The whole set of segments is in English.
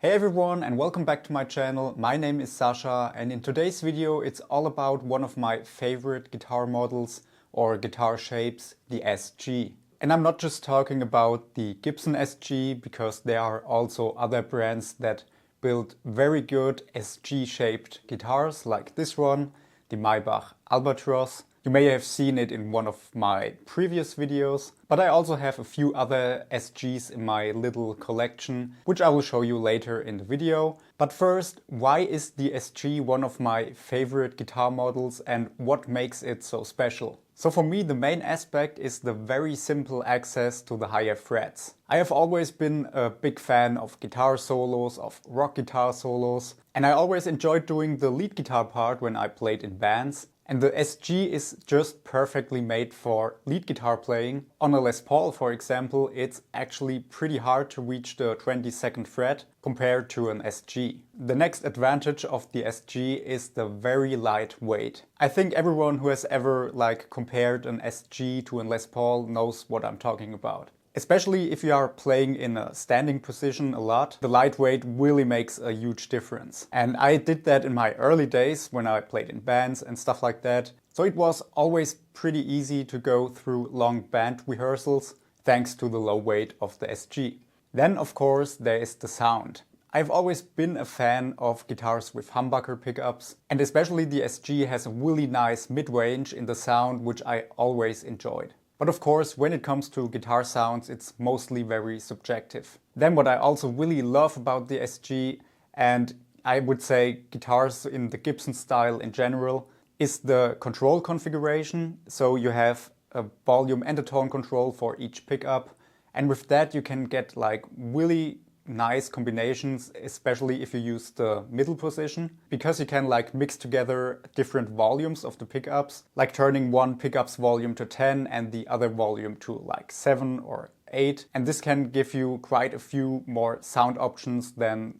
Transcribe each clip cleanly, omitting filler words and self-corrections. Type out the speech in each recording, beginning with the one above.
Hey everyone and welcome back to my channel. My name is Sasha and in today's video it's all about one of my favorite guitar models or guitar shapes, the SG. And I'm not just talking about the Gibson SG because there are also other brands that build very good SG shaped guitars like this one, the Maybach Albatross. You may have seen it in one of my previous videos, but I also have a few other SGs in my little collection, which I will show you later in the video. But first, why is the SG one of my favorite guitar models and what makes it so special? So for me, the main aspect is the very simple access to the higher frets. I have always been a big fan of guitar solos, of rock guitar solos, and I always enjoyed doing the lead guitar part when I played in bands. And the SG is just perfectly made for lead guitar playing. On a Les Paul, for example, it's actually pretty hard to reach the 22nd fret compared to an SG. The next advantage of the SG is the very light weight. I think everyone who has ever compared an SG to a Les Paul knows what I'm talking about. Especially if you are playing in a standing position a lot, the lightweight really makes a huge difference. And I did that in my early days when I played in bands and stuff like that. So it was always pretty easy to go through long band rehearsals thanks to the low weight of the SG. Then of course there is the sound. I've always been a fan of guitars with humbucker pickups, and especially the SG has a really nice mid-range in the sound, which I always enjoyed. But of course, when it comes to guitar sounds, it's mostly very subjective. Then what I also really love about the SG, and I would say guitars in the Gibson style in general, is the control configuration. So you have a volume and a tone control for each pickup. And with that you can get really nice combinations, especially if you use the middle position, because you can mix together different volumes of the pickups, like turning one pickup's volume to 10 and the other volume to 7 or 8, and this can give you quite a few more sound options than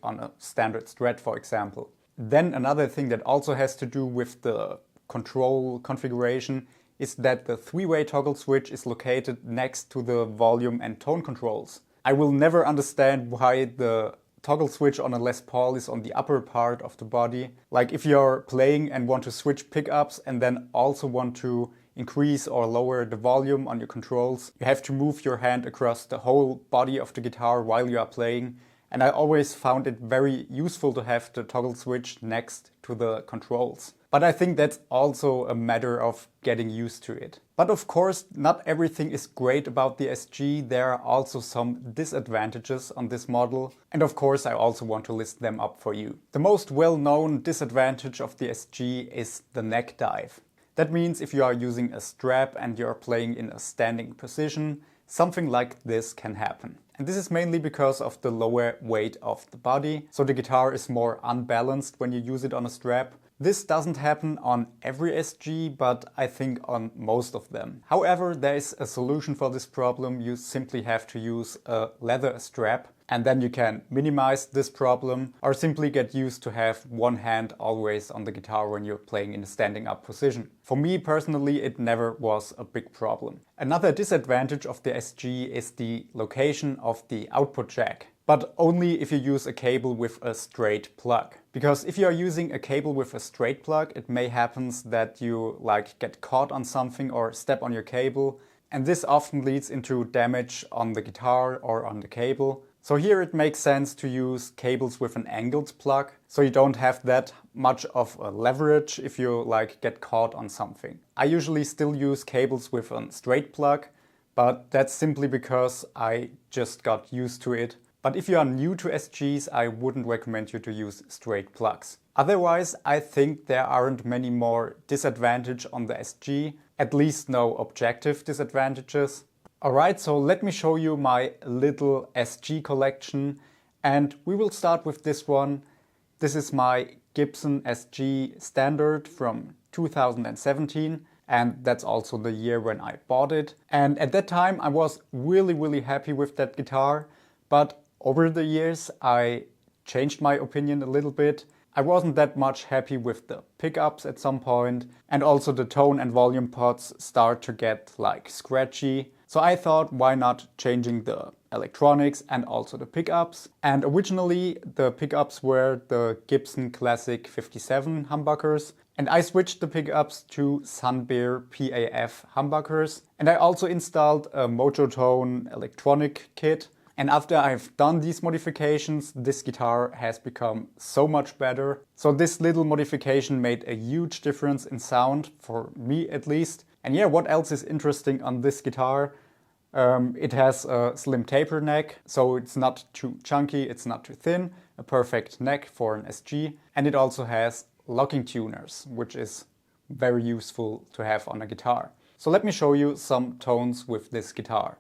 on a standard Strat, for example. Then another thing that also has to do with the control configuration is that the three-way toggle switch is located next to the volume and tone controls. I will never understand why the toggle switch on a Les Paul is on the upper part of the body. If you're playing and want to switch pickups and then also want to increase or lower the volume on your controls, you have to move your hand across the whole body of the guitar while you are playing. And I always found it very useful to have the toggle switch next to the controls. But I think that's also a matter of getting used to it. But of course, not everything is great about the SG. There are also some disadvantages on this model. And of course, I also want to list them up for you. The most well-known disadvantage of the SG is the neck dive. That means if you are using a strap and you're playing in a standing position, something like this can happen. And this is mainly because of the lower weight of the body. So the guitar is more unbalanced when you use it on a strap. This doesn't happen on every SG, but I think on most of them. However, there is a solution for this problem. You simply have to use a leather strap, and then you can minimize this problem or simply get used to have one hand always on the guitar when you're playing in a standing up position. For me personally, it never was a big problem. Another disadvantage of the SG is the location of the output jack. But only if you use a cable with a straight plug. Because if you are using a cable with a straight plug, it may happen that you get caught on something or step on your cable, and this often leads into damage on the guitar or on the cable. So here it makes sense to use cables with an angled plug, so you don't have that much of a leverage if you get caught on something. I usually still use cables with a straight plug, but that's simply because I just got used to it. But if you are new to SGs, I wouldn't recommend you to use straight plugs. Otherwise, I think there aren't many more disadvantages on the SG, at least no objective disadvantages. Alright, so let me show you my little SG collection, and we will start with this one. This is my Gibson SG Standard from 2017. And that's also the year when I bought it. And at that time I was really happy with that guitar, but over the years, I changed my opinion a little bit. I wasn't that much happy with the pickups at some point, and also the tone and volume pots start to get scratchy. So I thought, why not changing the electronics and also the pickups. And originally the pickups were the Gibson Classic 57 humbuckers, and I switched the pickups to Sunbear PAF humbuckers, and I also installed a Mojotone electronic kit. And after I've done these modifications, this guitar has become so much better. So this little modification made a huge difference in sound, for me at least. And yeah, what else is interesting on this guitar? It has a slim taper neck, so it's not too chunky, it's not too thin, a perfect neck for an SG. And it also has locking tuners, which is very useful to have on a guitar. So let me show you some tones with this guitar.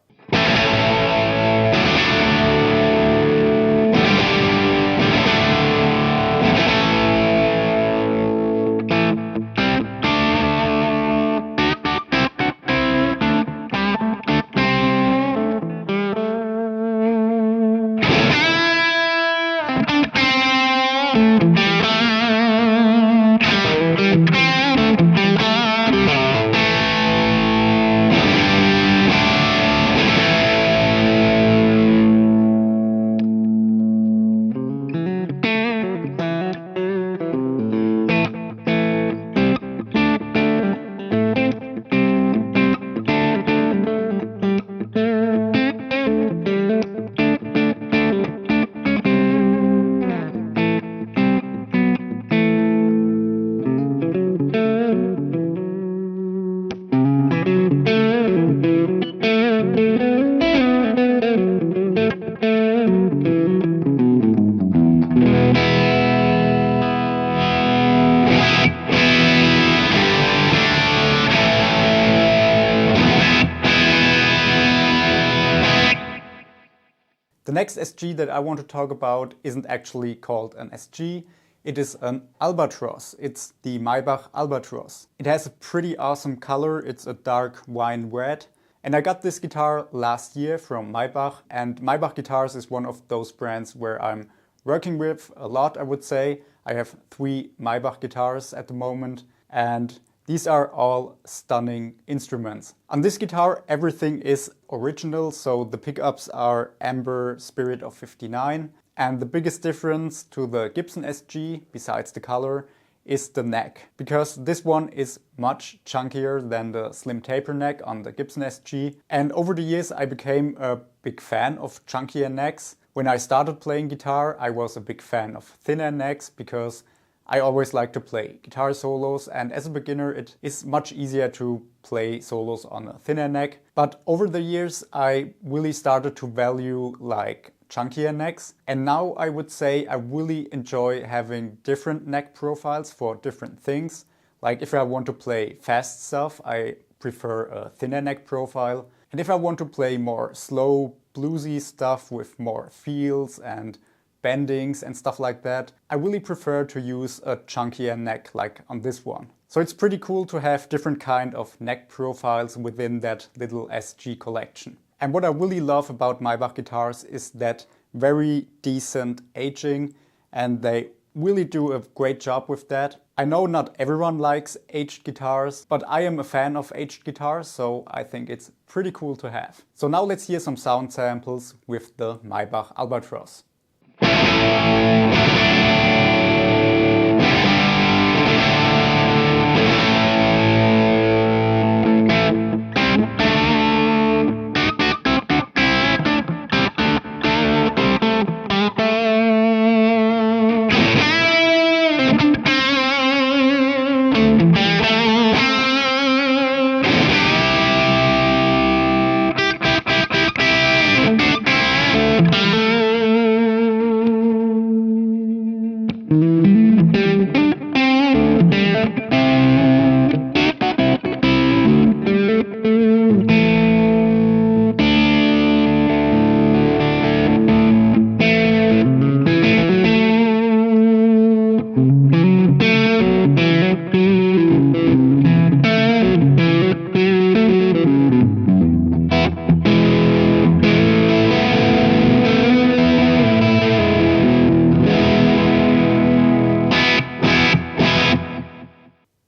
The next SG that I want to talk about isn't actually called an SG, it is an Albatross. It's the Maybach Albatross. It has a pretty awesome color, it's a dark wine red. And I got this guitar last year from Maybach, and Maybach Guitars is one of those brands where I'm working with a lot, I would say. I have 3 Maybach guitars at the moment, and these are all stunning instruments. On this guitar everything is original, so the pickups are Amber Spirit of 59, and the biggest difference to the Gibson SG, besides the color, is the neck. Because this one is much chunkier than the slim taper neck on the Gibson SG, and over the years I became a big fan of chunkier necks. When I started playing guitar I was a big fan of thinner necks because I always like to play guitar solos, and as a beginner it is much easier to play solos on a thinner neck. But over the years I really started to value like chunkier necks, and now I would say I really enjoy having different neck profiles for different things. Like if I want to play fast stuff I prefer a thinner neck profile, and if I want to play more slow bluesy stuff with more feels and bendings and stuff like that, I really prefer to use a chunkier neck like on this one. So it's pretty cool to have different kind of neck profiles within that little SG collection. And what I really love about Maybach guitars is that very decent aging, and they really do a great job with that. I know not everyone likes aged guitars, but I am a fan of aged guitars, so I think it's pretty cool to have. So now let's hear some sound samples with the Maybach Albatross.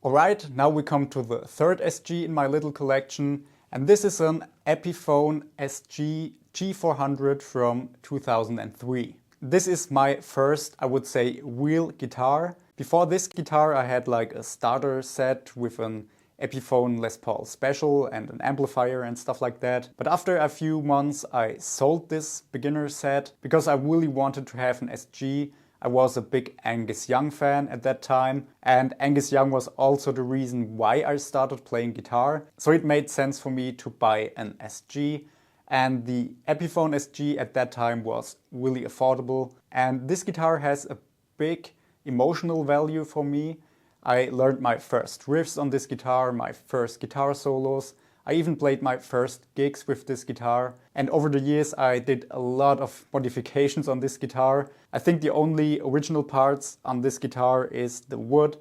Alright, now we come to the third SG in my little collection, and this is an Epiphone SG G400 from 2003. This is my first, I would say, real guitar. Before this guitar I had like a starter set with an Epiphone Les Paul Special and an amplifier and stuff like that. But after a few months I sold this beginner set because I really wanted to have an SG. I was a big Angus Young fan at that time, and Angus Young was also the reason why I started playing guitar. So it made sense for me to buy an SG. And the Epiphone SG at that time was really affordable. And this guitar has a big emotional value for me. I learned my first riffs on this guitar, my first guitar solos. I even played my first gigs with this guitar. And over the years I did a lot of modifications on this guitar. I think the only original parts on this guitar is the wood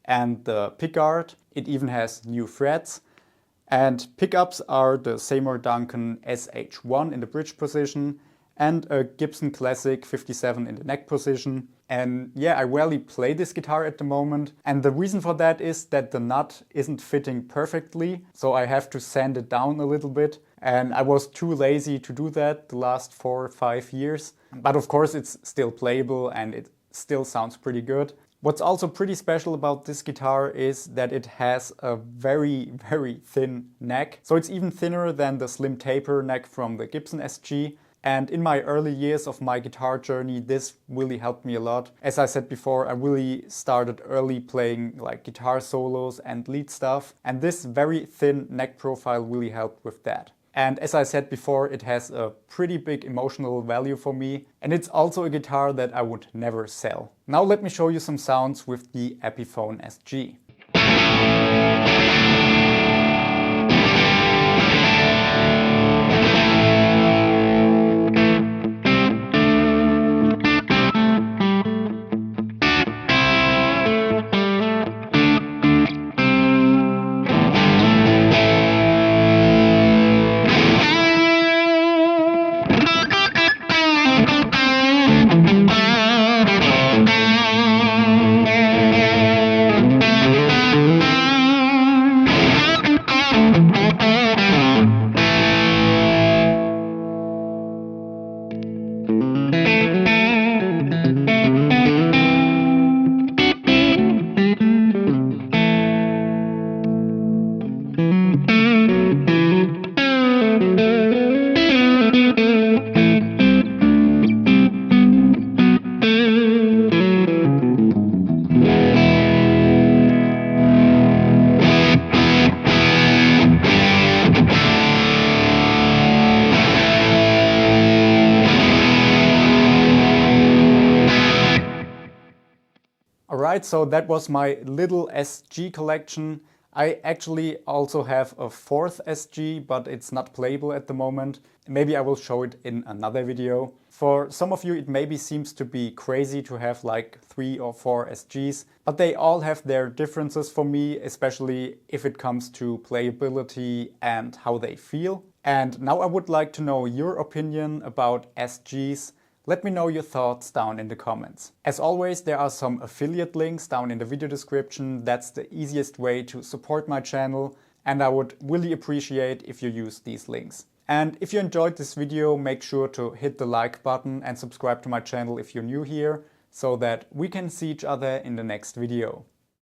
and the pickguard. It even has new frets. And pickups are the Seymour Duncan SH1 in the bridge position and a Gibson Classic 57 in the neck position. And yeah, I rarely play this guitar at the moment. And the reason for that is that the nut isn't fitting perfectly, so I have to sand it down a little bit. And I was too lazy to do that the last 4 or 5 years. But of course it's still playable and it still sounds pretty good. What's also pretty special about this guitar is that it has a very, very thin neck. So it's even thinner than the slim taper neck from the Gibson SG. And in my early years of my guitar journey, this really helped me a lot. As I said before, I really started early playing like guitar solos and lead stuff. And this very thin neck profile really helped with that. And as I said before, it has a pretty big emotional value for me. And it's also a guitar that I would never sell. Now let me show you some sounds with the Epiphone SG. Alright, so that was my little SG collection. I actually also have a fourth SG, but it's not playable at the moment. Maybe I will show it in another video. For some of you it maybe seems to be crazy to have like 3 or 4 SGs, but they all have their differences for me, especially if it comes to playability and how they feel. And now I would like to know your opinion about SGs. Let me know your thoughts down in the comments. As always, there are some affiliate links down in the video description. That's the easiest way to support my channel, and I would really appreciate if you use these links. And if you enjoyed this video, make sure to hit the like button and subscribe to my channel if you're new here, so that we can see each other in the next video.